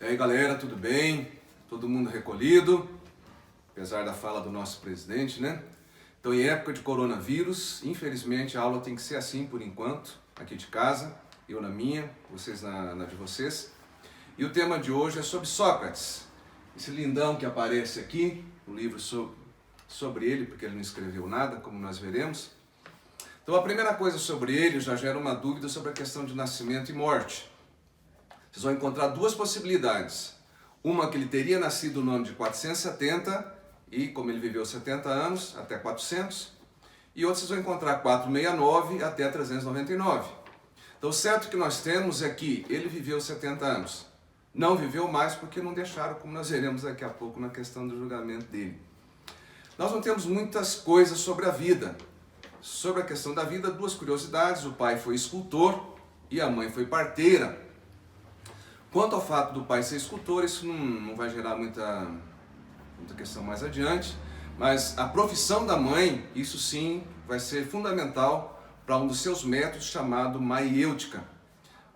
E aí galera, tudo bem? Todo mundo recolhido? Apesar da fala do nosso presidente, né? Então, em época de coronavírus, infelizmente a aula tem que ser assim por enquanto, aqui de casa, eu na minha, vocês na de vocês. E o tema de hoje é sobre Sócrates, esse lindão que aparece aqui, o livro sobre ele, porque ele não escreveu nada, como nós veremos. Então, a primeira coisa sobre ele já gera uma dúvida sobre a questão de nascimento e morte. Vocês vão encontrar duas possibilidades. Uma que ele teria nascido no ano de 470 e como ele viveu 70 anos, até 400. E outra vocês vão encontrar 469 até 399. Então o certo que nós temos é que ele viveu 70 anos. Não viveu mais porque não deixaram, como nós veremos daqui a pouco na questão do julgamento dele. Nós não temos muitas coisas sobre a vida. Sobre a questão da vida, duas curiosidades. O pai foi escultor e a mãe foi parteira. Quanto ao fato do pai ser escultor, isso não vai gerar muita questão mais adiante, mas a profissão da mãe, isso sim vai ser fundamental para um dos seus métodos chamado maiêutica.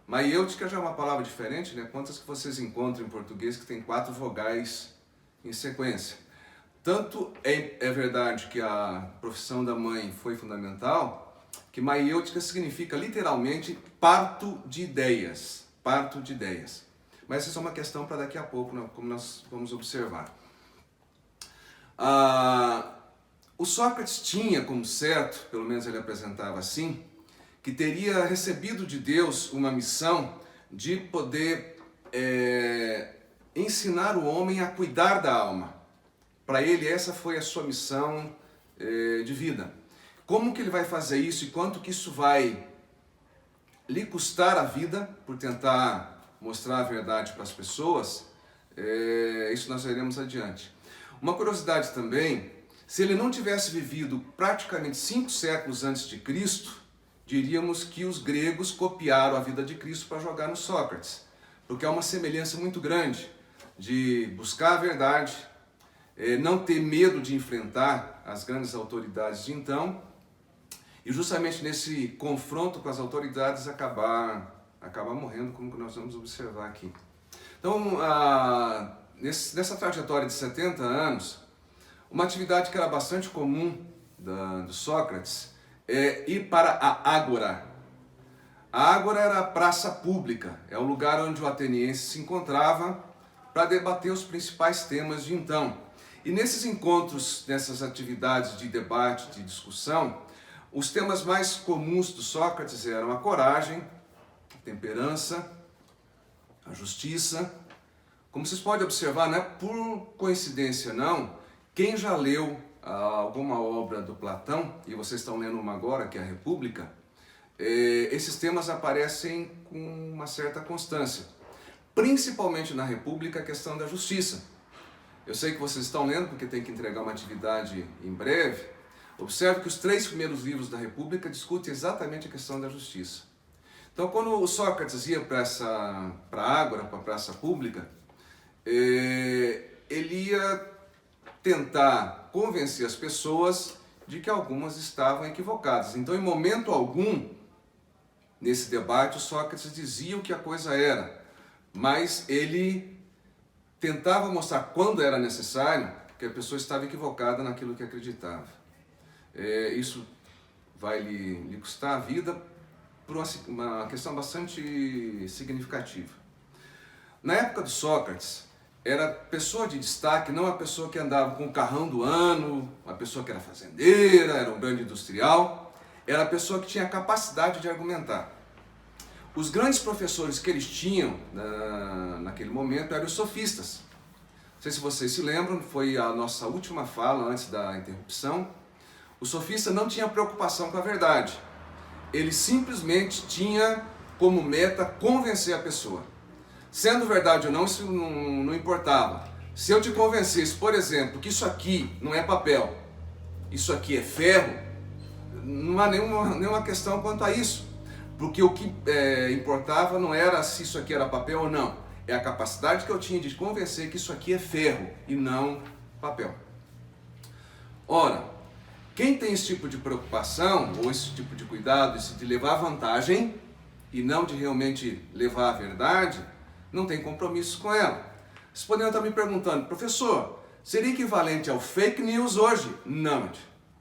Maiêutica já é uma palavra diferente, né? Quantas que vocês encontram em português que tem 4 vogais em sequência? Tanto é verdade que a profissão da mãe foi fundamental, que maiêutica significa literalmente parto de ideias. Parto de ideias. Mas isso é uma questão para daqui a pouco, como nós vamos observar. O Sócrates tinha como certo, pelo menos ele apresentava assim, que teria recebido de Deus uma missão de poder ensinar o homem a cuidar da alma. Para ele essa foi a sua missão de vida. Como que ele vai fazer isso e quanto que isso vai lhe custar a vida por tentar mostrar a verdade para as pessoas, isso nós veremos adiante. Uma curiosidade também, se ele não tivesse vivido praticamente 5 séculos antes de Cristo, diríamos que os gregos copiaram a vida de Cristo para jogar no Sócrates, porque há uma semelhança muito grande de buscar a verdade, não ter medo de enfrentar as grandes autoridades de então, e justamente nesse confronto com as autoridades acabar morrendo, como nós vamos observar aqui. Então, nessa trajetória de 70 anos, uma atividade que era bastante comum do Sócrates é ir para a Ágora. A Ágora era a praça pública, é o lugar onde o ateniense se encontrava para debater os principais temas de então. E nesses encontros, nessas atividades de debate, de discussão, os temas mais comuns do Sócrates eram a coragem, a temperança, a justiça. Como vocês podem observar, não é por coincidência não, quem já leu alguma obra do Platão, e vocês estão lendo uma agora, que é a República, esses temas aparecem com uma certa constância. Principalmente na República, a questão da justiça. Eu sei que vocês estão lendo, porque tem que entregar uma atividade em breve. Observe que os 3 primeiros livros da República discutem exatamente a questão da justiça. Então, quando o Sócrates ia para a Ágora, para a praça pública, ele ia tentar convencer as pessoas de que algumas estavam equivocadas. Então, em momento algum, nesse debate, o Sócrates dizia o que a coisa era, mas ele tentava mostrar quando era necessário que a pessoa estava equivocada naquilo que acreditava. Isso vai lhe custar a vida por uma questão bastante significativa. Na época do Sócrates, era pessoa de destaque, não a pessoa que andava com o carrão do ano, a pessoa que era fazendeira, era um grande industrial, era a pessoa que tinha a capacidade de argumentar. Os grandes professores que eles tinham naquele momento eram os sofistas. Não sei se vocês se lembram, foi a nossa última fala antes da interrupção. O sofista não tinha preocupação com a verdade. Ele simplesmente tinha como meta convencer a pessoa. Sendo verdade ou não, isso não importava. Se eu te convencesse, por exemplo, que isso aqui não é papel, isso aqui é ferro, não há nenhuma questão quanto a isso. Porque o que importava não era se isso aqui era papel ou não. É a capacidade que eu tinha de convencer que isso aqui é ferro e não papel. Ora, quem tem esse tipo de preocupação, ou esse tipo de cuidado, de levar vantagem, e não de realmente levar a verdade, não tem compromisso com ela. Vocês poderiam estar me perguntando, professor, seria equivalente ao fake news hoje? Não,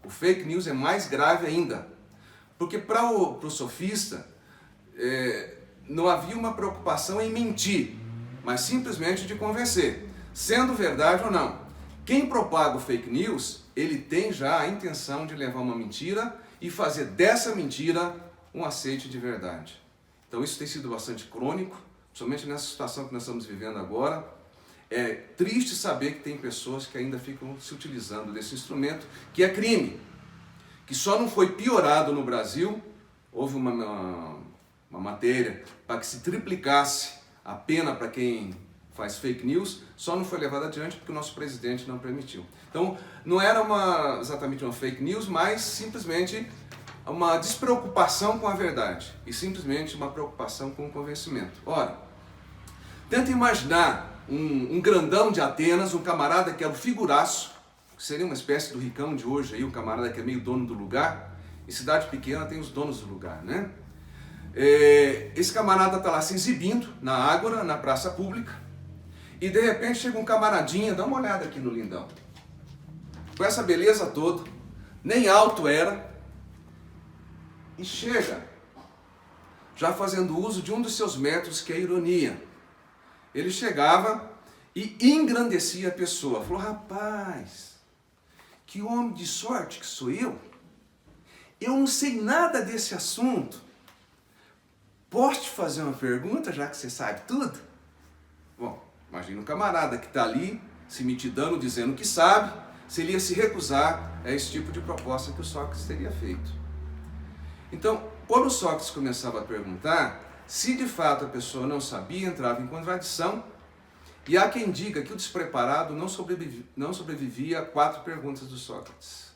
o fake news é mais grave ainda, porque para o sofista não havia uma preocupação em mentir, mas simplesmente de convencer, sendo verdade ou não. Quem propaga o fake news, ele tem já a intenção de levar uma mentira e fazer dessa mentira um aceite de verdade. Então isso tem sido bastante crônico, principalmente nessa situação que nós estamos vivendo agora. É triste saber que tem pessoas que ainda ficam se utilizando desse instrumento, que é crime, que só não foi piorado no Brasil. Houve uma matéria para que se triplicasse a pena para quem faz fake news, só não foi levado adiante porque o nosso presidente não permitiu. Então, não era exatamente uma fake news, mas simplesmente uma despreocupação com a verdade e simplesmente uma preocupação com o convencimento. Ora, tenta imaginar um grandão de Atenas, um camarada que era o figuraço, que seria uma espécie do ricão de hoje, aí, um camarada que é meio dono do lugar. Em cidade pequena tem os donos do lugar, né? Esse camarada está lá se exibindo na ágora, na praça pública, e de repente chega um camaradinha, dá uma olhada aqui no lindão, com essa beleza toda, nem alto era, e chega já fazendo uso de um dos seus métodos, que é a ironia. Ele chegava e engrandecia a pessoa, falou, rapaz, que homem de sorte que sou eu não sei nada desse assunto, posso te fazer uma pergunta, já que você sabe tudo? Bom, imagina um camarada que está ali, se mitidando, dizendo que sabe, se ele ia se recusar a esse tipo de proposta que o Sócrates teria feito. Então, quando o Sócrates começava a perguntar, se de fato a pessoa não sabia, entrava em contradição, e há quem diga que o despreparado não sobrevivia a 4 perguntas do Sócrates,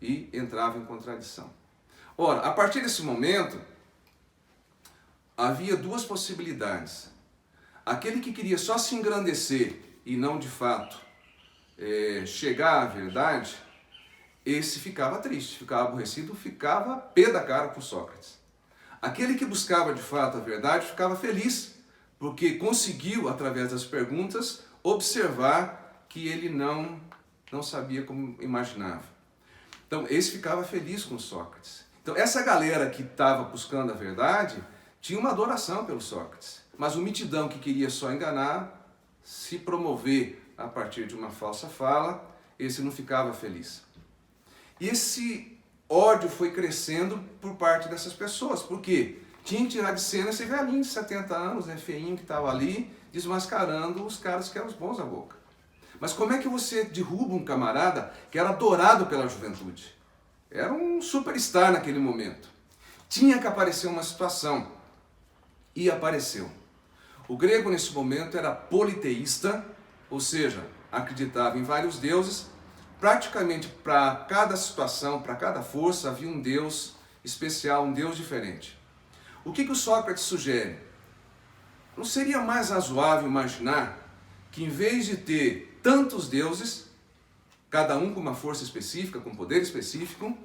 e entrava em contradição. Ora, a partir desse momento, havia 2 possibilidades. Aquele que queria só se engrandecer e não de fato chegar à verdade, esse ficava triste, ficava aborrecido, ficava pé da cara com Sócrates. Aquele que buscava de fato a verdade ficava feliz, porque conseguiu, através das perguntas, observar que ele não sabia como imaginava. Então, esse ficava feliz com Sócrates. Então, essa galera que estava buscando a verdade tinha uma adoração pelo Sócrates, mas o mitidão que queria só enganar, se promover a partir de uma falsa fala, esse não ficava feliz. E esse ódio foi crescendo por parte dessas pessoas, porque tinha que tirar de cena esse velhinho de 70 anos, feinho, que estava ali, desmascarando os caras que eram os bons da boca. Mas como é que você derruba um camarada que era adorado pela juventude? Era um superstar naquele momento. Tinha que aparecer uma situação. E apareceu. O grego nesse momento era politeísta, ou seja, acreditava em vários deuses. Praticamente para cada situação, para cada força, havia um deus especial, um deus diferente. O que o Sócrates sugere? Não seria mais razoável imaginar que, em vez de ter tantos deuses, cada um com uma força específica, com poder específico,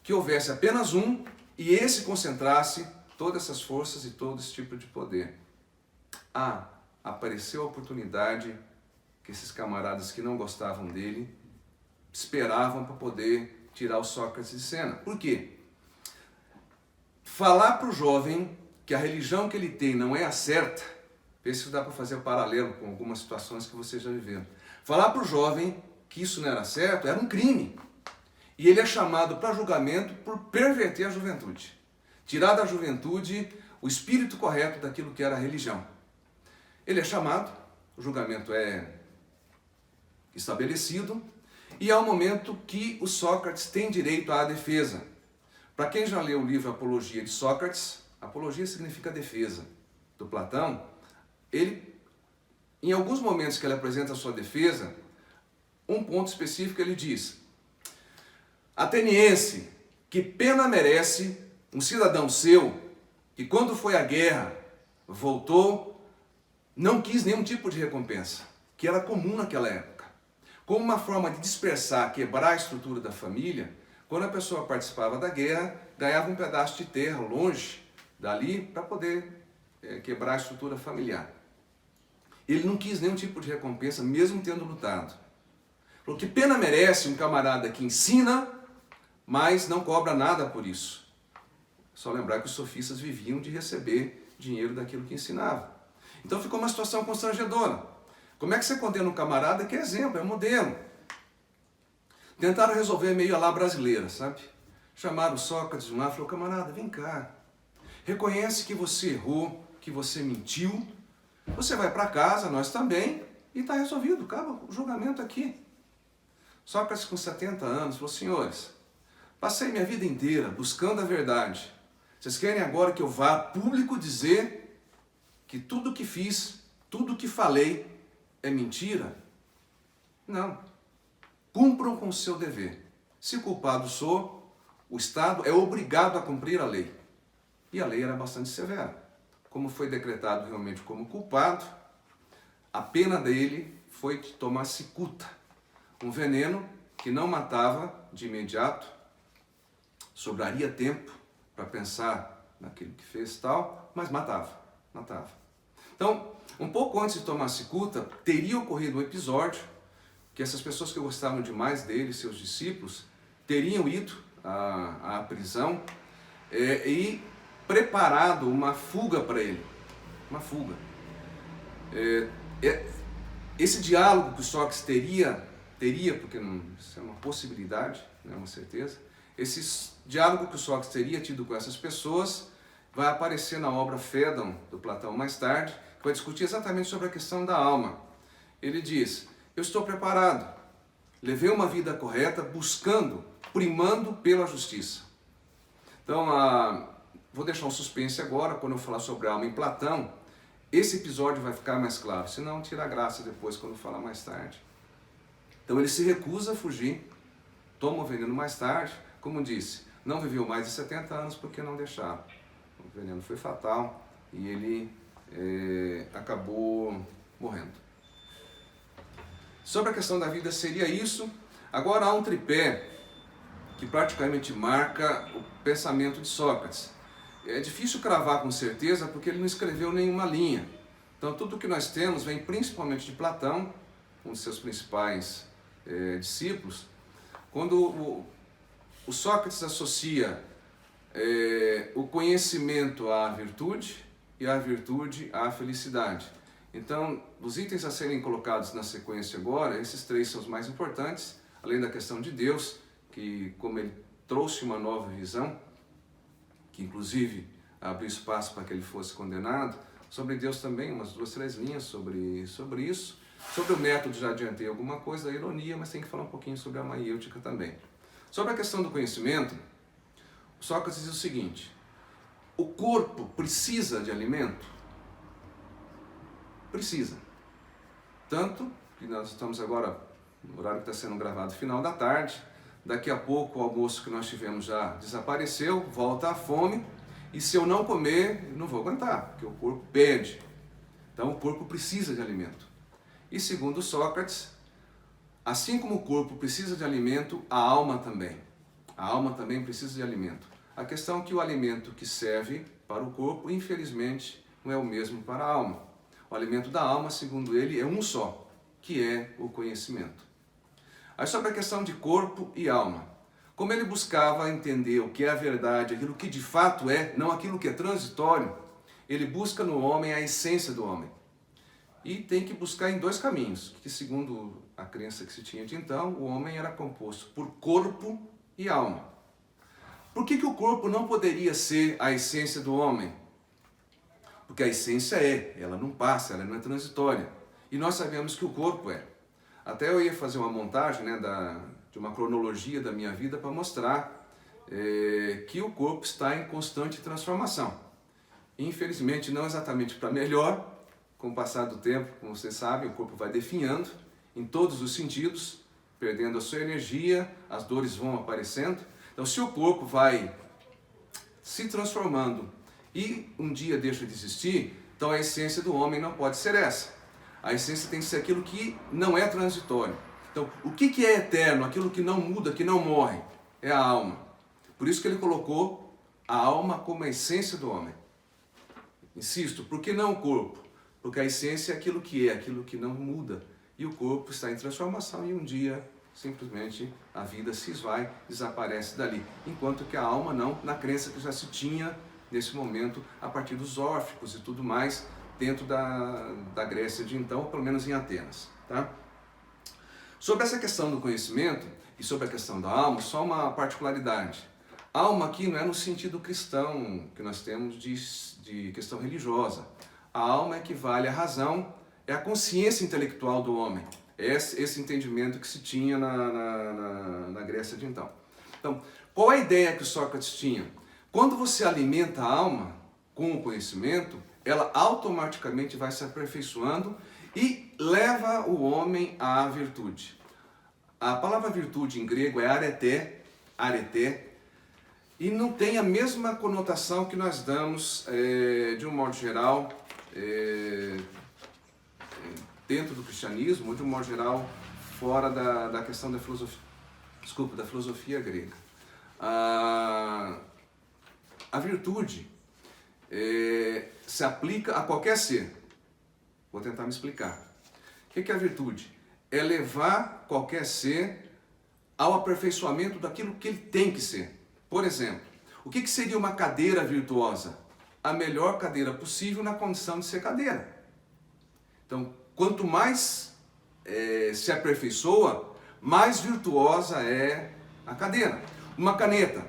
que houvesse apenas um e esse concentrasse todas essas forças e todo esse tipo de poder? Apareceu a oportunidade que esses camaradas que não gostavam dele esperavam para poder tirar o Sócrates de cena. Por quê? Falar para o jovem que a religião que ele tem não é a certa, vê se dá para fazer um paralelo com algumas situações que você já viveu. Falar para o jovem que isso não era certo era um crime. E ele é chamado para julgamento por perverter a juventude. Tirar da juventude o espírito correto daquilo que era a religião. Ele é chamado, o julgamento é estabelecido, e é o momento que o Sócrates tem direito à defesa. Para quem já leu o livro Apologia de Sócrates, apologia significa defesa, do Platão, ele, em alguns momentos que ele apresenta a sua defesa, um ponto específico ele diz: ateniense, que pena merece um cidadão seu que, quando foi à guerra, voltou, não quis nenhum tipo de recompensa, que era comum naquela época. Como uma forma de dispersar, quebrar a estrutura da família, quando a pessoa participava da guerra, ganhava um pedaço de terra longe dali para poder quebrar a estrutura familiar. Ele não quis nenhum tipo de recompensa, mesmo tendo lutado. Falou que pena merece um camarada que ensina, mas não cobra nada por isso. Só lembrar que os sofistas viviam de receber dinheiro daquilo que ensinava. Então ficou uma situação constrangedora. Como é que você condena um camarada que é exemplo, é modelo? Tentaram resolver meio a lá brasileira, sabe? Chamaram Sócrates de um lado e falou, camarada, vem cá. Reconhece que você errou, que você mentiu. Você vai para casa, nós também, e está resolvido, acaba o julgamento aqui. Sócrates, com 70 anos, falou, senhores, passei minha vida inteira buscando a verdade. Vocês querem agora que eu vá a público dizer que tudo que fiz, tudo que falei é mentira? Não. Cumpram com o seu dever. Se culpado sou, o Estado é obrigado a cumprir a lei. E a lei era bastante severa. Como foi decretado realmente como culpado, a pena dele foi de tomar cicuta, um veneno que não matava de imediato, sobraria tempo para pensar naquilo que fez tal, mas matava. Então, um pouco antes de tomar cicuta, teria ocorrido um episódio que essas pessoas que gostavam demais dele, seus discípulos, teriam ido à prisão e preparado uma fuga para ele. Uma fuga. Esse diálogo que o Sócrates teria, porque não, isso é uma possibilidade, não é uma certeza, esse diálogo que o Sócrates teria tido com essas pessoas vai aparecer na obra Fédon, do Platão, mais tarde, que vai discutir exatamente sobre a questão da alma. Ele diz, eu estou preparado, levei uma vida correta, buscando, primando pela justiça. Então, vou deixar um suspense agora, quando eu falar sobre a alma em Platão, esse episódio vai ficar mais claro, senão tira a graça depois quando eu falar mais tarde. Então ele se recusa a fugir, toma o veneno mais tarde, como disse, não viveu mais de 70 anos porque não deixaram. O veneno foi fatal e ele acabou morrendo. Sobre a questão da vida seria isso. Agora há um tripé que praticamente marca o pensamento de Sócrates. É difícil cravar com certeza porque ele não escreveu nenhuma linha. Então tudo que nós temos vem principalmente de Platão, um de seus principais discípulos, quando o Sócrates associa o conhecimento à virtude e a virtude à felicidade. Então, os itens a serem colocados na sequência agora, esses três são os mais importantes, além da questão de Deus, que como ele trouxe uma nova visão, que inclusive abriu espaço para que ele fosse condenado, sobre Deus também, umas 2, 3 linhas sobre isso. Sobre o método já adiantei alguma coisa da ironia, mas tem que falar um pouquinho sobre a maiêutica também. Sobre a questão do conhecimento, Sócrates diz o seguinte, o corpo precisa de alimento? Precisa. Tanto que nós estamos agora, no horário que está sendo gravado, final da tarde, daqui a pouco o almoço que nós tivemos já desapareceu, volta a fome, e se eu não comer, não vou aguentar, porque o corpo pede. Então o corpo precisa de alimento. E segundo Sócrates, assim como o corpo precisa de alimento, a alma também. A alma também precisa de alimento. A questão é que o alimento que serve para o corpo, infelizmente, não é o mesmo para a alma. O alimento da alma, segundo ele, é um só, que é o conhecimento. Aí sobre a questão de corpo e alma. Como ele buscava entender o que é a verdade, aquilo que de fato é, não aquilo que é transitório, ele busca no homem a essência do homem. E tem que buscar em 2 caminhos, que segundo a crença que se tinha de então, o homem era composto por corpo e alma. Por que o corpo não poderia ser a essência do homem? Porque a essência ela não passa, ela não é transitória. E nós sabemos que o corpo é. Até eu ia fazer uma montagem de uma cronologia da minha vida para mostrar que o corpo está em constante transformação. Infelizmente, não exatamente para melhor, com o passar do tempo, como vocês sabem, o corpo vai definhando em todos os sentidos, perdendo a sua energia, as dores vão aparecendo. Então, se o corpo vai se transformando e um dia deixa de existir, então a essência do homem não pode ser essa. A essência tem que ser aquilo que não é transitório. Então, o que é eterno, aquilo que não muda, que não morre, é a alma. Por isso que ele colocou a alma como a essência do homem. Insisto, por que não o corpo? Porque a essência é aquilo que não muda. E o corpo está em transformação e um dia, simplesmente, a vida se esvai, desaparece dali. Enquanto que a alma não, na crença que já se tinha nesse momento, a partir dos órficos e tudo mais, dentro da Grécia de então, ou pelo menos em Atenas. Tá? Sobre essa questão do conhecimento e sobre a questão da alma, só uma particularidade. Alma aqui não é no sentido cristão que nós temos de questão religiosa. A alma equivale à razão, é a consciência intelectual do homem. É esse entendimento que se tinha na Grécia de então. Então, qual é a ideia que o Sócrates tinha? Quando você alimenta a alma com o conhecimento, ela automaticamente vai se aperfeiçoando e leva o homem à virtude. A palavra virtude em grego é areté, e não tem a mesma conotação que nós damos, de um modo geral, dentro do cristianismo, ou de um modo geral, fora da questão da filosofia grega. A virtude se aplica a qualquer ser. Vou tentar me explicar. O que é a virtude? É levar qualquer ser ao aperfeiçoamento daquilo que ele tem que ser. Por exemplo, o que seria uma cadeira virtuosa? A melhor cadeira possível na condição de ser cadeira. Então, quanto mais se aperfeiçoa, mais virtuosa é a cadeira. Uma caneta,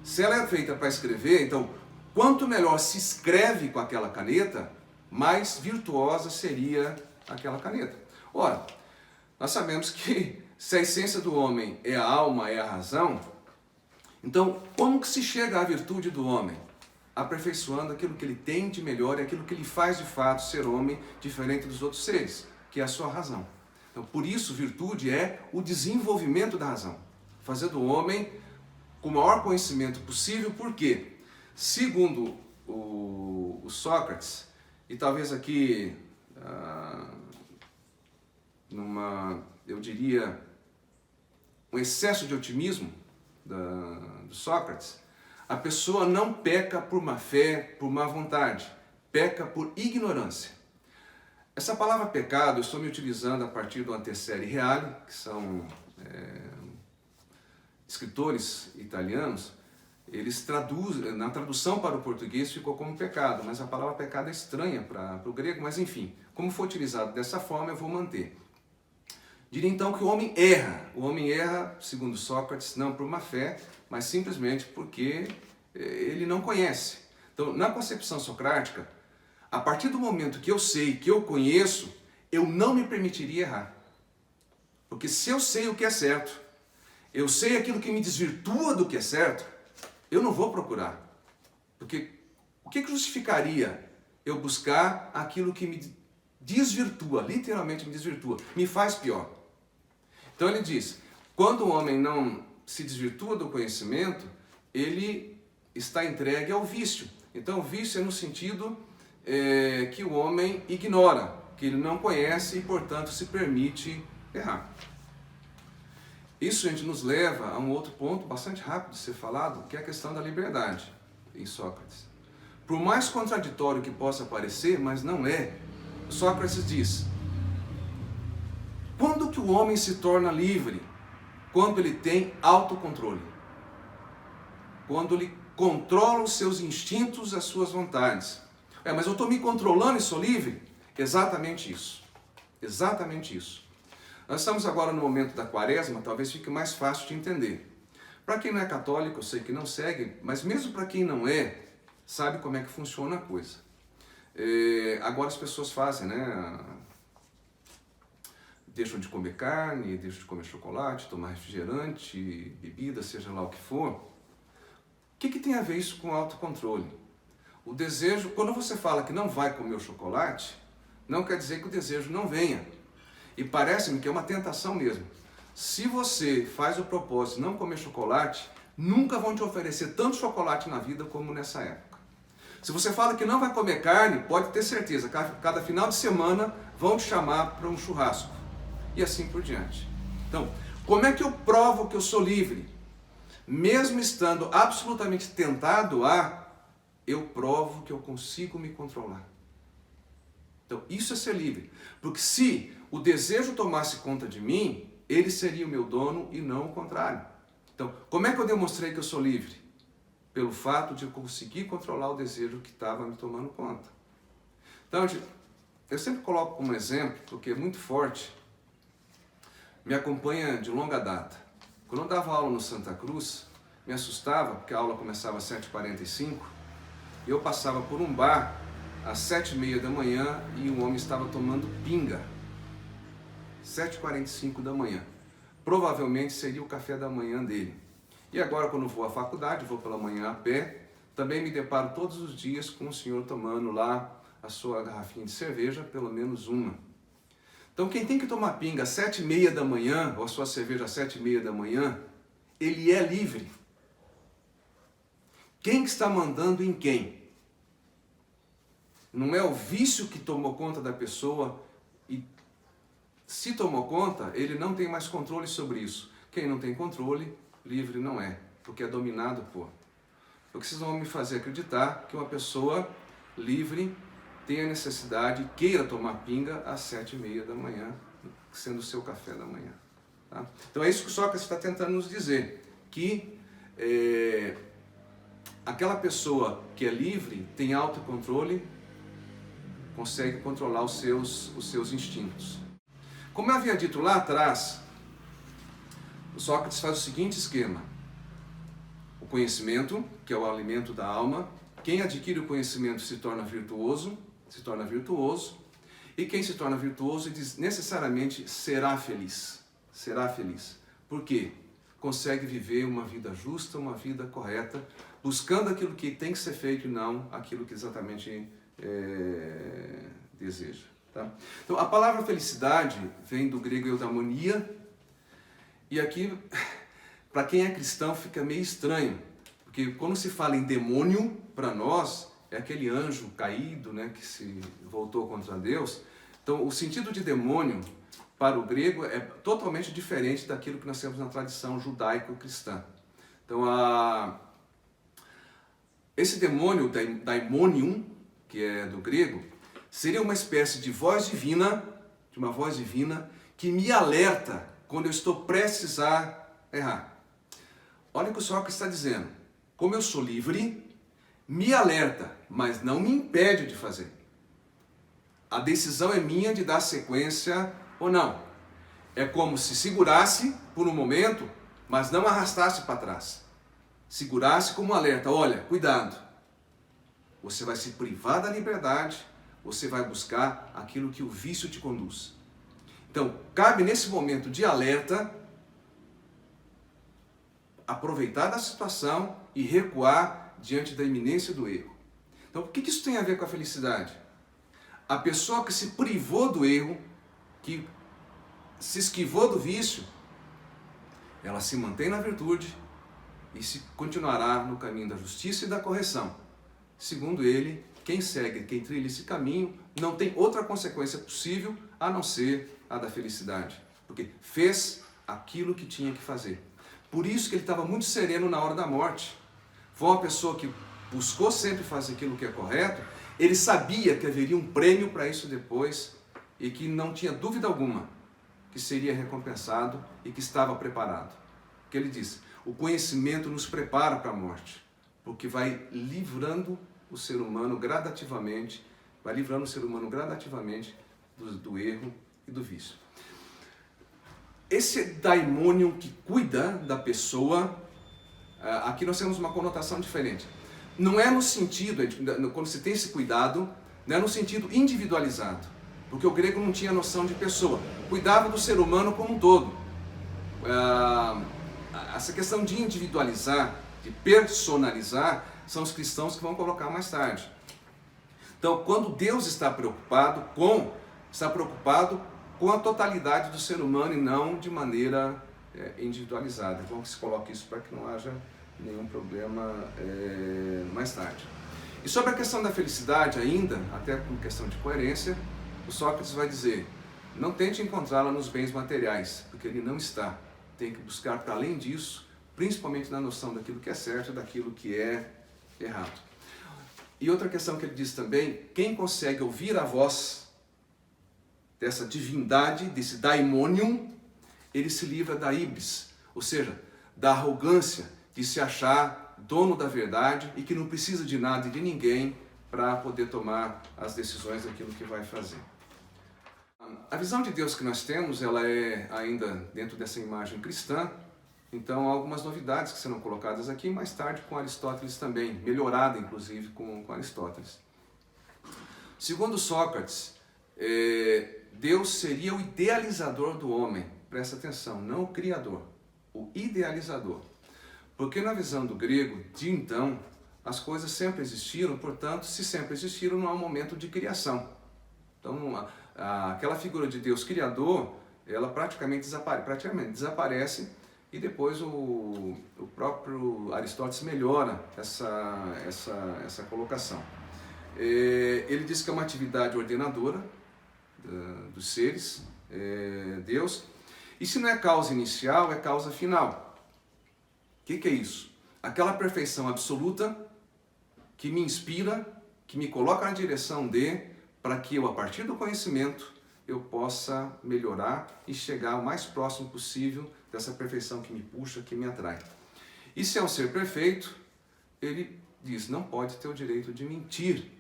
se ela é feita para escrever, então, quanto melhor se escreve com aquela caneta, mais virtuosa seria aquela caneta. Ora, nós sabemos que se a essência do homem é a alma, é a razão, então como que se chega à virtude do homem? Aperfeiçoando aquilo que ele tem de melhor e aquilo que lhe faz de fato ser homem diferente dos outros seres, que é a sua razão. Então, por isso, virtude é o desenvolvimento da razão. Fazer do homem com o maior conhecimento possível, porque, segundo o Sócrates, e talvez aqui, eu diria, um excesso de otimismo do Sócrates, a pessoa não peca por má fé, por má vontade, peca por ignorância. Essa palavra pecado eu estou me utilizando a partir do Antecere Reale, que são escritores italianos. Eles traduzem, na tradução para o português ficou como pecado, mas a palavra pecado é estranha para o grego, mas enfim, como foi utilizado dessa forma eu vou manter. Diria então que o homem erra, segundo Sócrates, não por má fé, mas simplesmente porque ele não conhece. Então, na concepção socrática, a partir do momento que eu sei, que eu conheço, eu não me permitiria errar. Porque se eu sei o que é certo, eu sei aquilo que me desvirtua do que é certo, eu não vou procurar. Porque o que justificaria eu buscar aquilo que me desvirtua, literalmente me desvirtua, me faz pior? Então ele diz, quando o homem não se desvirtua do conhecimento, ele está entregue ao vício. Então o vício é no sentido que o homem ignora, que ele não conhece e, portanto, se permite errar. Isso, gente, nos leva a um outro ponto bastante rápido de ser falado, que é a questão da liberdade em Sócrates. Por mais contraditório que possa parecer, mas não é, Sócrates diz, quando que o homem se torna livre? Quando ele tem autocontrole. Quando ele controla os seus instintos, as suas vontades. Mas eu estou me controlando e sou livre? Exatamente isso. Exatamente isso. Nós estamos agora no momento da quaresma, talvez fique mais fácil de entender. Para quem não é católico, eu sei que não segue, mas mesmo para quem não é, sabe como é que funciona a coisa. Agora as pessoas fazem, né? Deixam de comer carne, deixam de comer chocolate, tomar refrigerante, bebida, seja lá o que for. O que tem a ver isso com autocontrole? O desejo, quando você fala que não vai comer o chocolate, não quer dizer que o desejo não venha. E parece-me que é uma tentação mesmo. Se você faz o propósito de não comer chocolate, nunca vão te oferecer tanto chocolate na vida como nessa época. Se você fala que não vai comer carne, pode ter certeza, cada final de semana vão te chamar para um churrasco. E assim por diante. Então, como é que eu provo que eu sou livre? Mesmo estando absolutamente tentado eu provo que eu consigo me controlar. Então, isso é ser livre. Porque se o desejo tomasse conta de mim, ele seria o meu dono e não o contrário. Então, como é que eu demonstrei que eu sou livre? Pelo fato de eu conseguir controlar o desejo que estava me tomando conta. Então, eu sempre coloco como exemplo, porque é muito forte, me acompanha de longa data. Quando eu dava aula no Santa Cruz, me assustava, porque a aula começava às 7h45, e eu passava por um bar às 7h30 da manhã e um homem estava tomando pinga. 7h45 da manhã. Provavelmente seria o café da manhã dele. E agora, quando vou à faculdade, vou pela manhã a pé, também me deparo todos os dias com o senhor tomando lá a sua garrafinha de cerveja, pelo menos uma. Então, quem tem que tomar pinga às 7h30 da manhã, ou a sua cerveja às 7h30 da manhã, ele é livre. Quem que está mandando em quem? Não é o vício que tomou conta da pessoa e se tomou conta, ele não tem mais controle sobre isso. Quem não tem controle, livre não é, porque é dominado por. Porque vocês vão me fazer acreditar que uma pessoa livre tem a necessidade, queira tomar pinga às 7h30 da manhã, sendo o seu café da manhã. Tá? Então é isso que o Sócrates está tentando nos dizer, que aquela pessoa que é livre tem autocontrole, consegue controlar os seus instintos. Como eu havia dito lá atrás, o Sócrates faz o seguinte esquema: o conhecimento, que é o alimento da alma, quem adquire o conhecimento se torna virtuoso, e quem se torna virtuoso necessariamente será feliz. Será feliz. Por quê? Consegue viver uma vida justa, uma vida correta, buscando aquilo que tem que ser feito e não aquilo que exatamente deseja. Tá? Então, a palavra felicidade vem do grego eudaimonia, e aqui, para quem é cristão, fica meio estranho, porque quando se fala em demônio, para nós, é aquele anjo caído, né, que se voltou contra Deus. Então, o sentido de demônio, para o grego, é totalmente diferente daquilo que nós temos na tradição judaico-cristã. Então, esse demônio, daimonium, que é do grego, seria uma espécie de voz divina, que me alerta quando eu estou prestes a errar. Olha o que o Sócrates está dizendo. Como eu sou livre, me alerta, mas não me impede de fazer. A decisão é minha de dar sequência ou não. É como se segurasse por um momento, mas não arrastasse para trás. Segurasse como um alerta: olha, cuidado. Você vai se privar da liberdade, você vai buscar aquilo que o vício te conduz. Então, cabe nesse momento de alerta, aproveitar da situação e recuar diante da iminência do erro. Então, o que isso tem a ver com a felicidade? A pessoa que se privou do erro, que se esquivou do vício, ela se mantém na virtude e se continuará no caminho da justiça e da correção. Segundo ele, quem segue, quem trilha esse caminho, não tem outra consequência possível a não ser a da felicidade, porque fez aquilo que tinha que fazer. Por isso que ele estava muito sereno na hora da morte. Foi uma pessoa que buscou sempre fazer aquilo que é correto. Ele sabia que haveria um prêmio para isso depois e que não tinha dúvida alguma que seria recompensado e que estava preparado. Porque ele disse: o conhecimento nos prepara para a morte, porque vai livrando o ser humano gradativamente, do erro e do vício. Esse daimonium que cuida da pessoa, aqui nós temos uma conotação diferente. Não é no sentido, quando se tem esse cuidado, não é no sentido individualizado, porque o grego não tinha noção de pessoa, cuidava do ser humano como um todo. Essa questão de individualizar, de personalizar, são os cristãos que vão colocar mais tarde. Então, quando Deus está preocupado com a totalidade do ser humano e não de maneira individualizada. Então, que se coloque isso para que não haja nenhum problema mais tarde. E sobre a questão da felicidade ainda, até por questão de coerência, o Sócrates vai dizer: não tente encontrá-la nos bens materiais, porque ele não está. Tem que buscar para além disso, principalmente na noção daquilo que é certo e daquilo que é errado. E outra questão que ele diz também: quem consegue ouvir a voz dessa divindade, desse daimonium, ele se livra da híbris, ou seja, da arrogância de se achar dono da verdade e que não precisa de nada e de ninguém para poder tomar as decisões daquilo que vai fazer. A visão de Deus que nós temos, ela é ainda dentro dessa imagem cristã, então há algumas novidades que serão colocadas aqui mais tarde com Aristóteles também, melhorada inclusive com Aristóteles. Segundo Sócrates, Deus seria o idealizador do homem, presta atenção, não o criador, o idealizador. Porque na visão do grego, de então, as coisas sempre existiram, portanto, se sempre existiram, não há um momento de criação. Então, aquela figura de Deus criador, ela praticamente desaparece e depois o próprio Aristóteles melhora essa colocação. Ele diz que é uma atividade ordenadora dos seres, Deus, e se não é causa inicial, é causa final. O que é isso? Aquela perfeição absoluta que me inspira, que me coloca na direção para que eu, a partir do conhecimento, eu possa melhorar e chegar o mais próximo possível dessa perfeição que me puxa, que me atrai. E se é um ser perfeito, ele diz, não pode ter o direito de mentir.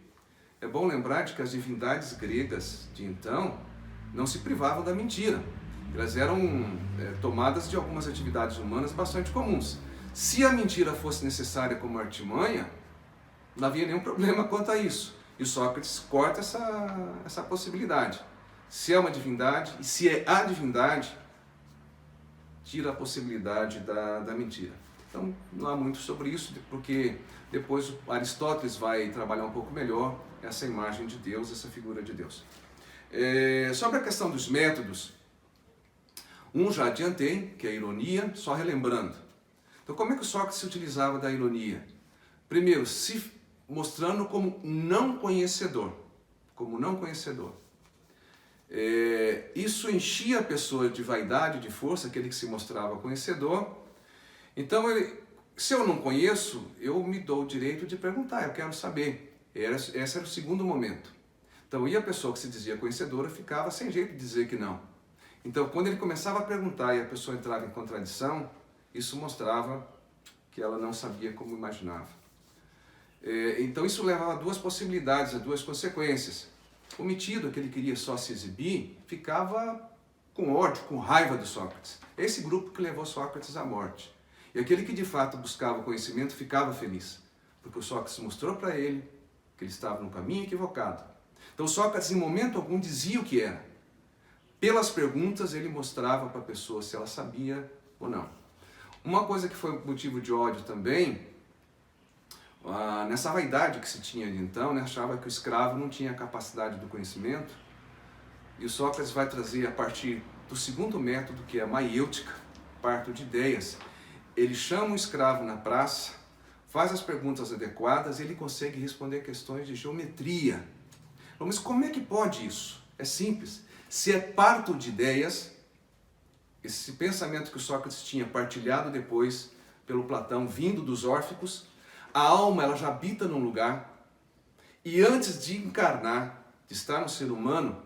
É bom lembrar de que as divindades gregas de então não se privavam da mentira. Elas eram tomadas de algumas atividades humanas bastante comuns. Se a mentira fosse necessária como artimanha, não havia nenhum problema quanto a isso. E o Sócrates corta essa possibilidade. Se é uma divindade, e se é a divindade, tira a possibilidade da mentira. Então, não há muito sobre isso, porque depois Aristóteles vai trabalhar um pouco melhor essa imagem de Deus, essa figura de Deus. Sobre a questão dos métodos, já adiantei, que é a ironia, só relembrando. Então, como é que o Sócrates se utilizava da ironia? Primeiro, se mostrando como não conhecedor. Como não conhecedor. Isso enchia a pessoa de vaidade, de força, aquele que se mostrava conhecedor. Então, se eu não conheço, eu me dou o direito de perguntar, eu quero saber. Esse era o segundo momento. Então, e a pessoa que se dizia conhecedora ficava sem jeito de dizer que não. Então, quando ele começava a perguntar e a pessoa entrava em contradição, isso mostrava que ela não sabia como imaginava. Então isso levava a duas possibilidades, a duas consequências. O metido, aquele que queria só se exibir, ficava com ódio, com raiva do Sócrates. Esse grupo que levou Sócrates à morte. E aquele que de fato buscava o conhecimento ficava feliz, porque o Sócrates mostrou para ele que ele estava no caminho equivocado. Então Sócrates em momento algum dizia o que era. Pelas perguntas ele mostrava para a pessoa se ela sabia ou não. Uma coisa que foi motivo de ódio também, nessa vaidade que se tinha de então, achava que o escravo não tinha a capacidade do conhecimento, e o Sócrates vai trazer a partir do segundo método, que é a maiêutica, parto de ideias. Ele chama o escravo na praça, faz as perguntas adequadas e ele consegue responder questões de geometria. Mas como é que pode isso? É simples. Se é parto de ideias, esse pensamento que o Sócrates tinha partilhado depois pelo Platão, vindo dos órficos, a alma ela já habita num lugar e antes de encarnar, de estar no ser humano,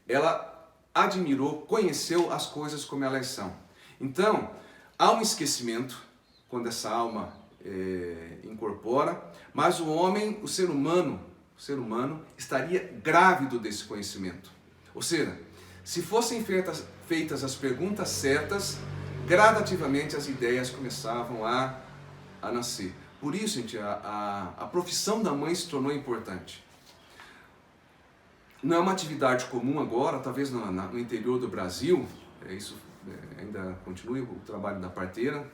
ela admirou, conheceu as coisas como elas são. Então, há um esquecimento quando essa alma incorpora, mas o homem, o ser humano estaria grávido desse conhecimento. Ou seja, se fossem feitas as perguntas certas, gradativamente as ideias começavam a nascer. Por isso, gente, a profissão da mãe se tornou importante. Não é uma atividade comum agora, talvez no interior do Brasil, isso ainda continua o trabalho da parteira.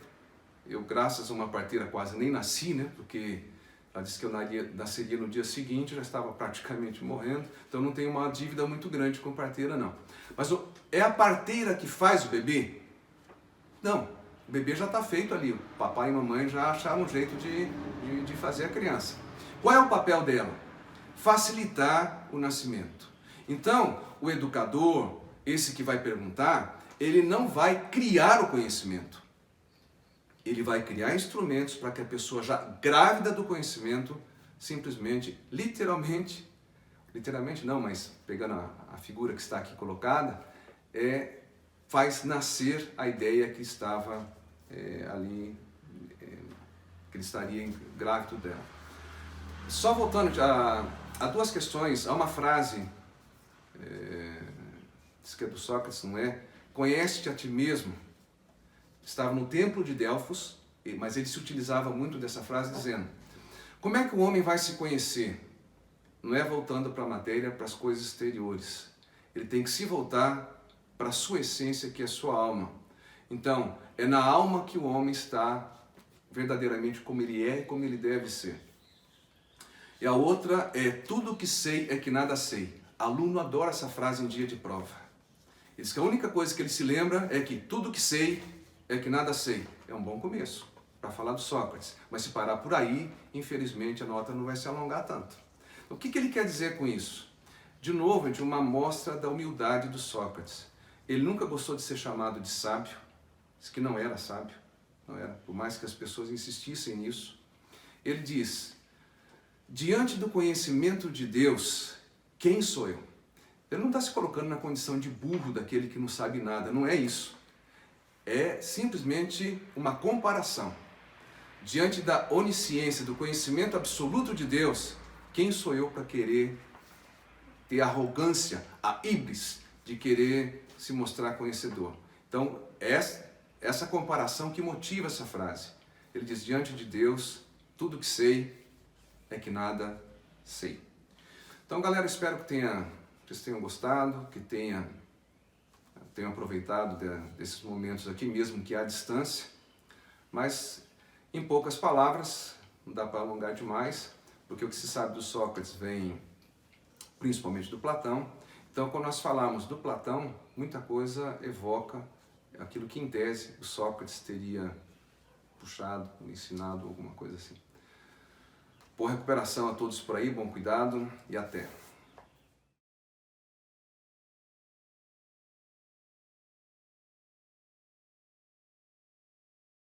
Eu, graças a uma parteira, quase nem nasci, né? Porque ela disse que eu nasceria no dia seguinte, já estava praticamente morrendo, então não tenho uma dívida muito grande com parteira, não. Mas é a parteira que faz o bebê? Não, o bebê já está feito ali, o papai e mamãe já acharam um jeito de fazer a criança. Qual é o papel dela? Facilitar o nascimento. Então, o educador, esse que vai perguntar, ele não vai criar o conhecimento. Ele vai criar instrumentos para que a pessoa já grávida do conhecimento, simplesmente, literalmente, literalmente não, mas pegando a figura que está aqui colocada, faz nascer a ideia que estava ali, que ele estaria grávido dela. Só voltando a duas questões, há uma frase, diz que é do Sócrates, não é? Conhece-te a ti mesmo. Estava no templo de Delfos, mas ele se utilizava muito dessa frase dizendo, como é que o homem vai se conhecer? Não é voltando para a matéria, para as coisas exteriores. Ele tem que se voltar para a sua essência, que é a sua alma. Então, é na alma que o homem está verdadeiramente como ele é e como ele deve ser. E a outra é, tudo que sei é que nada sei. Aluno adora essa frase em dia de prova. Ele diz que a única coisa que ele se lembra é que tudo que sei é que nada sei. É um bom começo para falar do Sócrates. Mas se parar por aí, infelizmente a nota não vai se alongar tanto. O que ele quer dizer com isso? De novo, é de uma amostra da humildade do Sócrates. Ele nunca gostou de ser chamado de sábio, disse que não era sábio, não era, por mais que as pessoas insistissem nisso. Ele diz, diante do conhecimento de Deus, quem sou eu? Ele não está se colocando na condição de burro daquele que não sabe nada, não é isso. É simplesmente uma comparação. Diante da onisciência, do conhecimento absoluto de Deus, quem sou eu para querer ter a arrogância, a híbris, de querer se mostrar conhecedor? Então, essa comparação que motiva essa frase. Ele diz, diante de Deus, tudo que sei é que nada sei. Então, galera, espero que vocês tenham gostado, que tenham aproveitado desses momentos aqui, mesmo que à distância. Mas, em poucas palavras, não dá para alongar demais, porque o que se sabe do Sócrates vem principalmente do Platão. Então, quando nós falamos do Platão, muita coisa evoca aquilo que, em tese, o Sócrates teria puxado, ensinado, alguma coisa assim. Boa recuperação a todos por aí, bom cuidado e até!